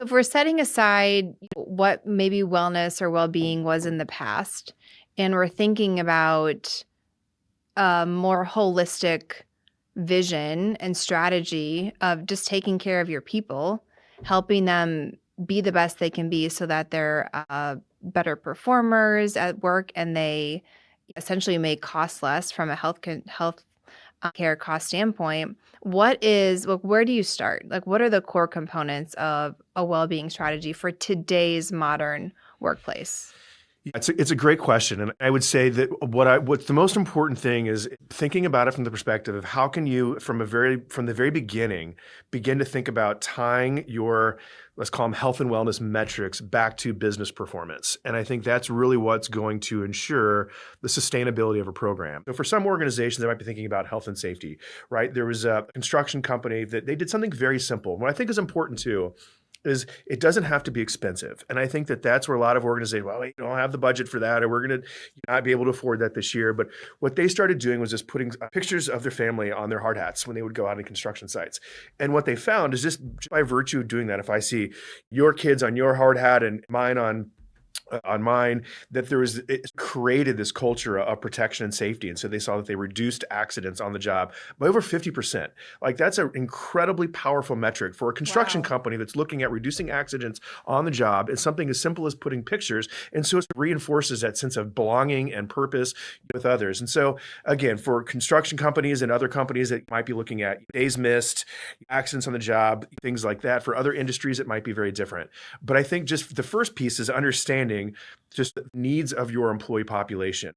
If we're setting aside what maybe wellness or well-being was in the past, and we're thinking about a more holistic vision and strategy of just taking care of your people, helping them be the best they can be so that they're better performers at work and they essentially may cost less from a health care cost standpoint. Where do you start? Like, what are the core components of a well-being strategy for today's modern workplace? Yeah, it's a great question, and I would say that what's the most important thing is thinking about it from the perspective of how can you from the very beginning begin to think about tying your, let's call them health and wellness metrics, back to business performance. And I think that's really what's going to ensure the sustainability of a program. So for some organizations, they might be thinking about health and safety, right? There was a construction company that they did something very simple. What I think is important too is it doesn't have to be expensive. And I think that that's where a lot of organizations, well, we don't have the budget for that, or we're going to not be able to afford that this year. But what they started doing was just putting pictures of their family on their hard hats when they would go out in construction sites. And what they found is just by virtue of doing that, if I see your kids on your hard hat and mine on mine, that it created this culture of protection and safety. And so they saw that they reduced accidents on the job by over 50%. Like, that's an incredibly powerful metric for a construction Wow. company that's looking at reducing accidents on the job. It's something as simple as putting pictures. And so it reinforces that sense of belonging and purpose with others. And so again, for construction companies and other companies that might be looking at days missed, accidents on the job, things like that. For other industries, it might be very different. But I think just the first piece is understanding just the needs of your employee population.